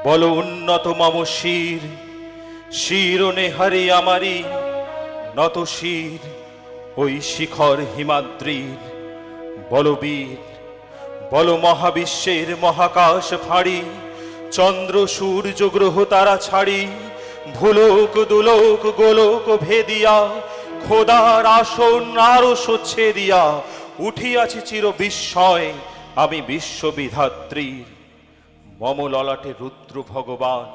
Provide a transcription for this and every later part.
বলো উন্নত মম শির, শির নেহারি আমারি নত শির ওই শিখর হিমাদ্রির। বলো বীর, বলো মহাবিশ্বের মহাকাশ ফাঁড়ি, চন্দ্র সূর্য গ্রহ তারা ছাড়ি, ভুলোক দুলোক গোলোক ভেদিয়া, খোদার আসন আরো সচ্ছে দিয়া, উঠিয়াছি চির বিস্ময় আমি বিশ্ববিধাত্রীর। মম ললাটে রুদ্র ভগবান,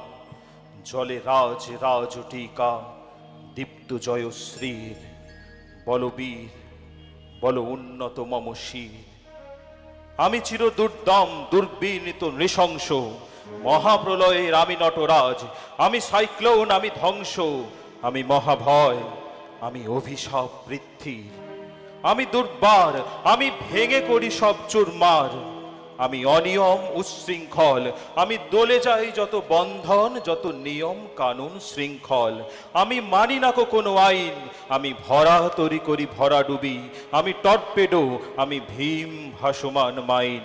জলে রাজ রাজ টিকা দীপ্ত জয়শ্রীর। বলো বীর, বলো উন্নত মম শির। আমি চির দুর্দম দুর্বিনীত নৃশংস, মহাপ্রলয়ের আমি নটরাজ, আমি সাইক্লোন আমি ধ্বংস, আমি মহাভয় আমি অভিশাপ বৃদ্ধির। আমি দুর্বার আমি ভেঙে করি সব চুরমার, আমি অনিয়ম উচ্ছৃঙ্খল, আমি দলে যাই যত বন্ধন যত নিয়ম কানুন শৃঙ্খল। আমি মানি না কোনো আইন, আমি ভরা তরি করি ভরা ডুবি, আমি টর্পেডো আমি ভীম ভাসমান মাইন।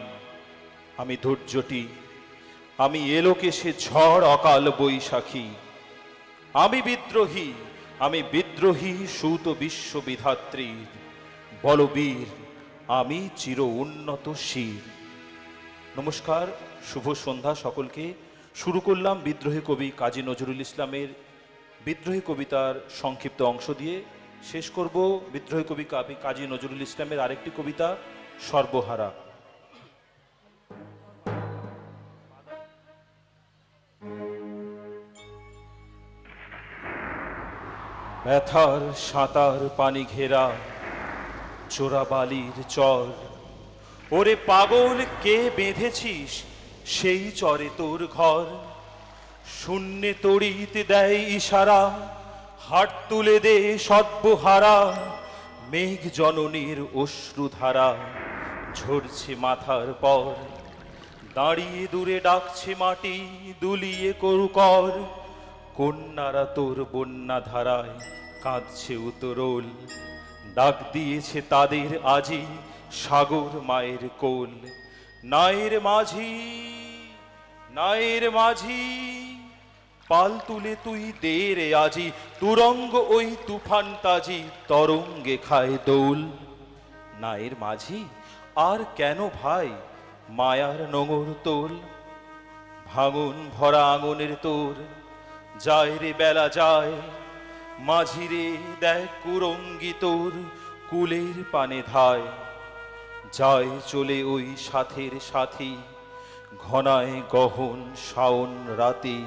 আমি ধৈর্যটি আমি এলোকে সে ঝড় অকাল বৈশাখী। আমি বিদ্রোহী আমি বিদ্রোহী সুত বিশ্ববিধাত্রীর। বলো বীর, আমি চির উন্নত শির। নমস্কার, শুভ সন্ধ্যা সকলকে। শুরু করলাম বিদ্রোহী কবি কাজী নজরুল ইসলামের বিদ্রোহী কবিতার সংক্ষিপ্ত অংশ দিয়ে। শেষ করব বিদ্রোহী কবি কাজী নজরুল ইসলামের আরেকটি কবিতা সর্বহারা। ব্যথার সাঁতার পানি ঘেরা চোরাবালির চর, ওরে পাগল কে বেঁধেছিস সেই চরে তোর ঘর। শূন্যে তড়িতে দেয় ইশারা, হাট তুলে দে সদ্বহারা, মেঘ জননীর অশ্রুধারা ঝরছে মাথার পর। দাঁড়িয়ে দূরে ডাকছে মাটি দুলিয়ে করুকর, কন্যারা তোর বন্যা ধারায় কাঁদছে উতরোল। ডাক দিয়েছে তাদের আজি সাগর মায়ের কোল। নায়ের মাঝি নায়ের মাঝি, পাল তুলে তুই দে রে আজি, তুরঙ্গ ওই তুফান তাজি তরঙ্গে খায় দোল। নায়ের মাঝি আর কেন ভাই মায়ার নোঙর তোল। ভাঙন ভরা আঙনের তোর যায় রে বেলা যায়, মাঝিরে দেখ কুরঙ্গি তোর কুলের পানে ধায়। যায় চলে ওই সাথের সাথী, ঘনায় গহন শাওন রাতি,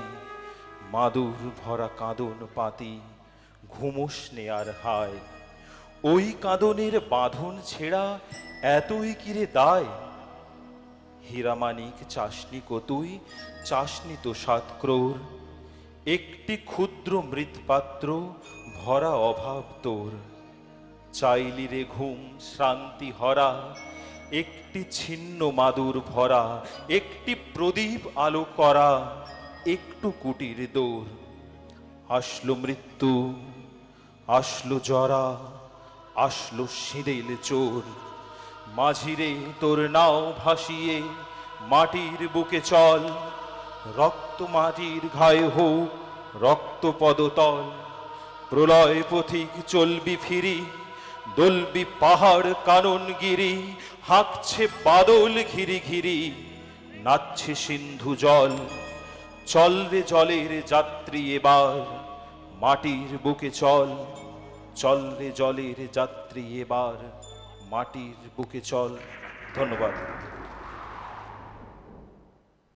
মাদুর ভরা কাঁদন পাতি ঘুমোস নে আর হায়। ওই কাঁদনের বাঁধন ছেঁড়া এতই কিরে দায়। হীরামানিক চাসনি কতুই, চাসনি তো ৭ ক্রোর, একটি ক্ষুদ্র মৃৎপাত্র ভরা অভাব তোর। চাইলি রে ঘুম শ্রান্তি হরা, একটি ছিন্ন মাদুর ভরা, একটি প্রদীপ আলো করা, একটু কুটির দৌড়। আসলো মৃত্যু আসলো জরা, আসলো সিঁদেল চোর। মাঝিরে তোর নাও ভাসিয়ে মাটির বুকে চল, রক্ত মাটির ঘায়ে হোক রক্ত পদতল। প্রলয় পথিক চলবি ফিরি, দলবি পাহাড় কাননগিরি, হাঁকছে বাদল ঘিরি ঘিরি, নাচছে সিন্ধু জল। চল রে জলের যাত্রী এবার মাটির বুকে চল, চল রে জলের যাত্রী এবার মাটির বুকে চল। ধন্যবাদ।